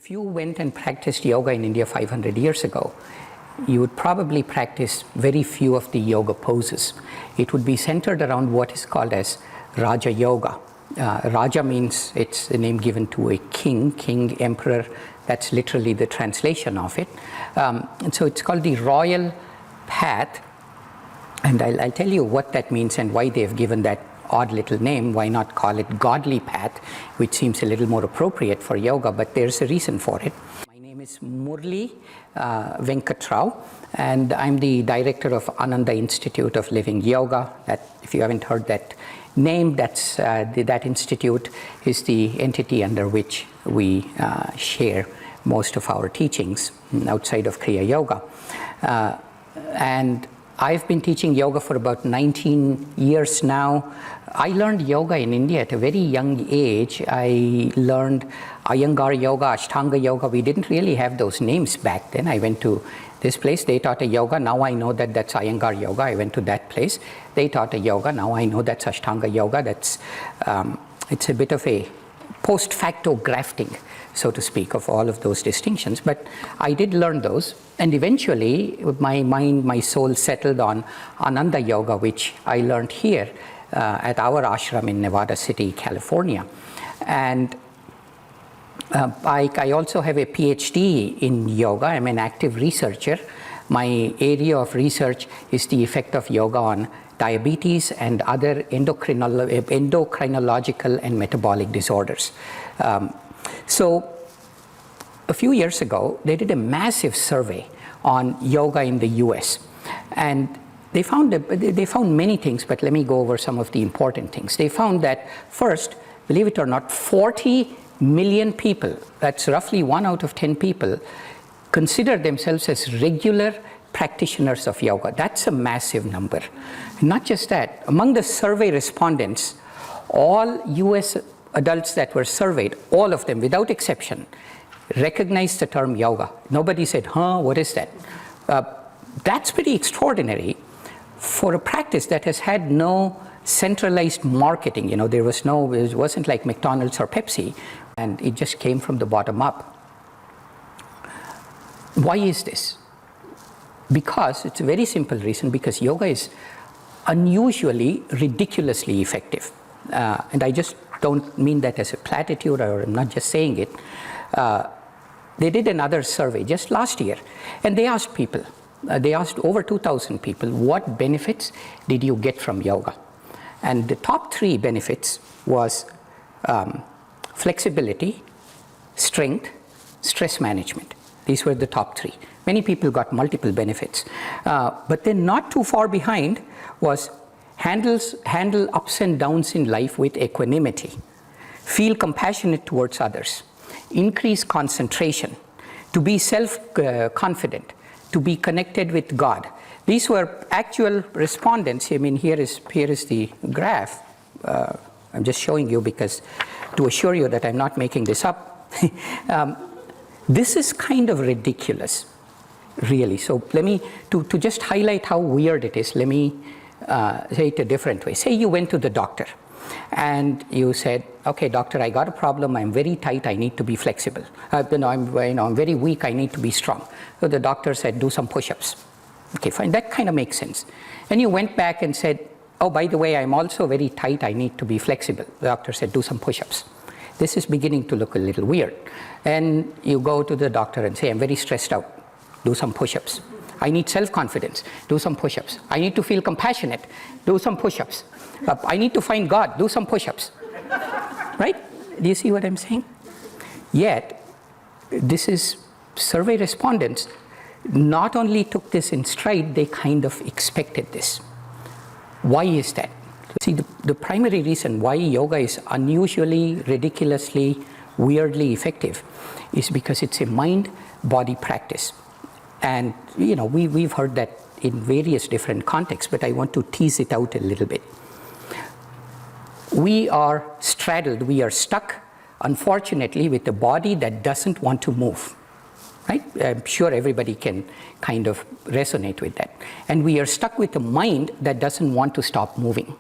If you went and practiced yoga in India 500 years ago, you would probably practice very few of the yoga poses. It would be centered around what is called as Raja Yoga. Raja means it's the name given to a king, emperor. That's literally the translation of it. And so it's called the royal path. And I'll tell you what that means and why they've given that odd little name. Why not call it godly path, which seems a little more appropriate for yoga, but there's a reason for it. My name is Murali Venkatrao, and I'm the director of Ananda Institute of Living Yoga. That, if you haven't heard that name, that institute is the entity under which we share most of our teachings outside of Kriya Yoga. And I've been teaching yoga for about 19 years now. I learned yoga in India at a very young age. I learned Iyengar Yoga, Ashtanga Yoga. We didn't really have those names back then. I went to this place, they taught a yoga. Now I know that that's Iyengar Yoga. I went to that place. They taught a yoga. Now I know that's Ashtanga Yoga. That's it's a bit of a post facto grafting, so to speak, of all of those distinctions. But I did learn those. And eventually, my mind, my soul settled on Ananda Yoga, which I learned here at our ashram in Nevada City, California. And I also have a PhD in yoga. I'm an active researcher. My area of research is the effect of yoga on diabetes and other endocrinological and metabolic disorders. So a few years ago, they did a massive survey on yoga in the US. And they found many things, but let me go over some of the important things. They found that first, believe it or not, 40 million people, that's roughly 1 out of 10 people, consider themselves as regular practitioners of yoga. That's a massive number. And not just that, among the survey respondents, all US adults that were surveyed, all of them without exception, recognized the term yoga. Nobody said, what is that? That's pretty extraordinary for a practice that has had no centralized marketing. You know, it wasn't like McDonald's or Pepsi, and it just came from the bottom up. Why is this? Because it's a very simple reason, because yoga is unusually, ridiculously effective. And I just don't mean that as a platitude, or I'm not just saying it. They did another survey just last year, and they asked people, they asked over 2,000 people, what benefits did you get from yoga? And the top 3 benefits was flexibility, strength, stress management. These were the top 3. Many people got multiple benefits. But then not too far behind was handle ups and downs in life with equanimity, feel compassionate towards others, increase concentration, to be self-confident, to be connected with God. These were actual respondents. I mean, here is the graph. I'm just showing you because to assure you that I'm not making this up. This is kind of ridiculous, really. So let me, to just highlight how weird it is, let me say it a different way. Say you went to the doctor and you said, okay, doctor, I got a problem. I'm very tight. I need to be flexible. I'm very weak. I need to be strong. So the doctor said, do some push-ups. Okay, fine. That kind of makes sense. And you went back and said, oh, by the way, I'm also very tight. I need to be flexible. The doctor said, do some push-ups. This is beginning to look a little weird. And you go to the doctor and say, I'm very stressed out. Do some push-ups. I need self-confidence. Do some push-ups. I need to feel compassionate. Do some push-ups. I need to find God. Do some push-ups. Right? Do you see what I'm saying? Yet, this is survey respondents not only took this in stride, they kind of expected this. Why is that? See, the primary reason why yoga is unusually, ridiculously, weirdly effective is because it's a mind-body practice. And, you know, we've heard that in various different contexts, but I want to tease it out a little bit. We are straddled, we are stuck, unfortunately, with a body that doesn't want to move. Right? I'm sure everybody can kind of resonate with that. And we are stuck with a mind that doesn't want to stop moving.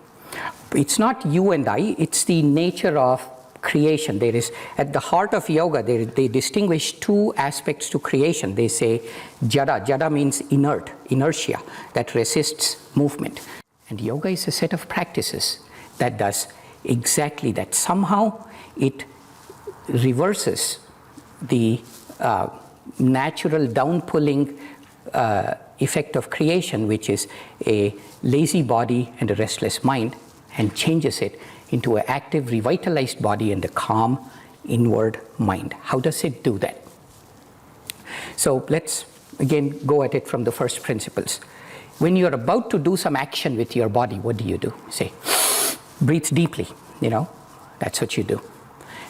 It's not you and I, it's the nature of creation. There is, at the heart of yoga, they distinguish two aspects to creation. They say jada. Jada means inert, inertia, that resists movement. And yoga is a set of practices that does exactly that. Somehow it reverses the natural down-pulling effect of creation, which is a lazy body and a restless mind, and changes it into an active, revitalized body and a calm, inward mind. How does it do that? So let's again go at it from the first principles. When you're about to do some action with your body, what do? Say, breathe deeply, that's what you do.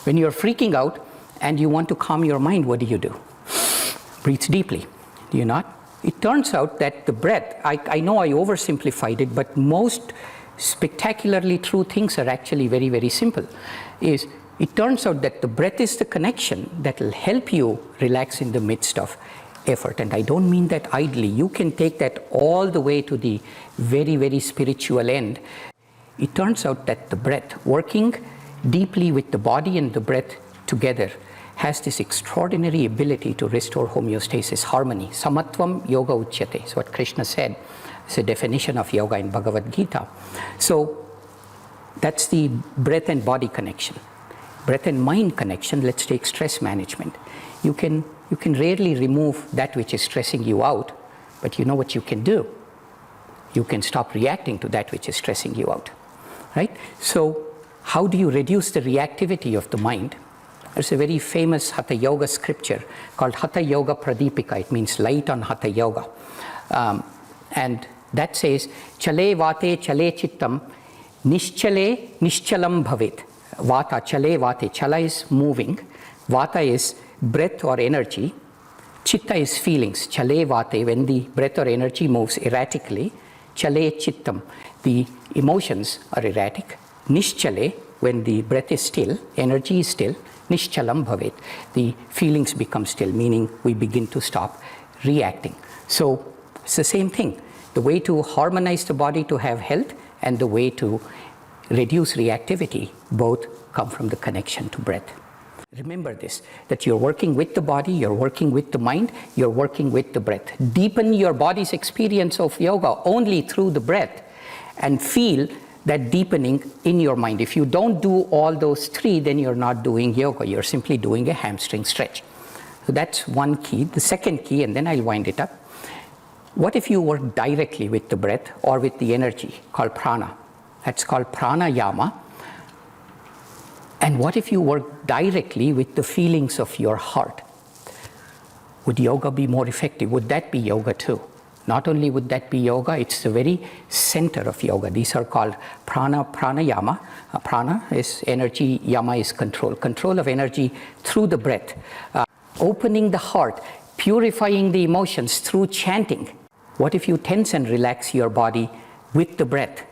When you're freaking out and you want to calm your mind, what do? Breathe deeply, do you not? It turns out that the breath, I know I oversimplified it, but most spectacularly true things are actually very, very simple. It turns out that the breath is the connection that will help you relax in the midst of effort. And I don't mean that idly. You can take that all the way to the very, very spiritual end. It turns out that the breath, working deeply with the body and the breath together, has this extraordinary ability to restore homeostasis, harmony. Samatvam yoga uchyate. So what Krishna said is a definition of yoga in Bhagavad Gita. So that's the breath and body connection. Breath and mind connection, let's take stress management. You can rarely remove that which is stressing you out, but you know what you can do? You can stop reacting to that which is stressing you out, right? So how do you reduce the reactivity of the mind? There's a very famous Hatha Yoga scripture called Hatha Yoga Pradipika. It means light on Hatha Yoga. And that says, Chale vate chale chittam, nishchale nishchalam bhavit. Vata, chale vate. Chala is moving. Vata is breath or energy. Chitta is feelings. Chale vate, when the breath or energy moves erratically. Chale chittam, the emotions are erratic. Nishchale, when the breath is still, energy is still. Nishchalam bhavet, the feelings become still, meaning we begin to stop reacting. So it's the same thing. The way to harmonize the body to have health and the way to reduce reactivity both come from the connection to breath. Remember this, that you're working with the body, you're working with the mind, you're working with the breath. Deepen your body's experience of yoga only through the breath and feel that deepening in your mind. If you don't do all those three, then you're not doing yoga. You're simply doing a hamstring stretch. So that's one key. The second key, and then I'll wind it up. What if you work directly with the breath or with the energy called prana? That's called pranayama. And what if you work directly with the feelings of your heart? Would yoga be more effective? Would that be yoga too? Not only would that be yoga, it's the very center of yoga. These are called prana, pranayama. Prana is energy, yama is control. Control of energy through the breath. Opening the heart, purifying the emotions through chanting. What if you tense and relax your body with the breath?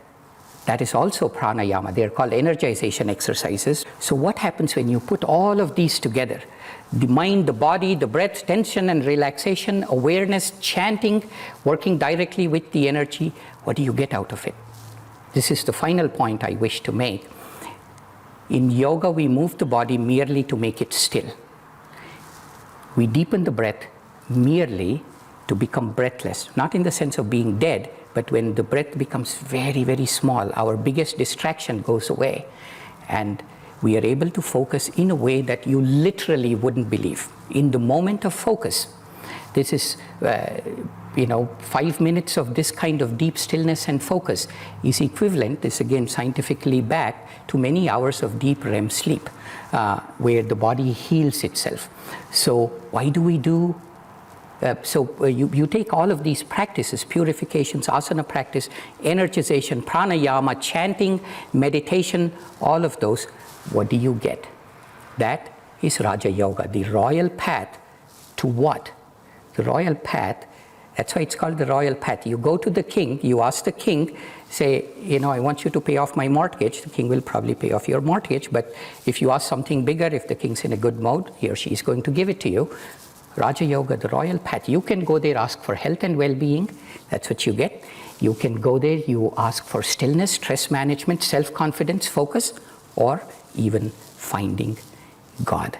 That is also pranayama. They're called energization exercises. So what happens when you put all of these together? The mind, the body, the breath, tension and relaxation, awareness, chanting, working directly with the energy. What do you get out of it? This is the final point I wish to make. In yoga, we move the body merely to make it still. We deepen the breath merely to become breathless, not in the sense of being dead, but when the breath becomes very, very small, our biggest distraction goes away, and we are able to focus in a way that you literally wouldn't believe. In the moment of focus, this is, 5 minutes of this kind of deep stillness and focus is equivalent, this again scientifically backed, to many hours of deep REM sleep, where the body heals itself. So why do we do? You take all of these practices, purifications, asana practice, energization, pranayama, chanting, meditation, all of those. What do you get? That is Raja Yoga, the royal path to what? The royal path, that's why it's called the royal path. You go to the king, you ask the king, say, I want you to pay off my mortgage. The king will probably pay off your mortgage, but if you ask something bigger, if the king's in a good mode, he or she is going to give it to you. Raja Yoga, the royal path. You can go there, ask for health and well-being. That's what you get. You can go there, you ask for stillness, stress management, self-confidence, focus, or even finding God.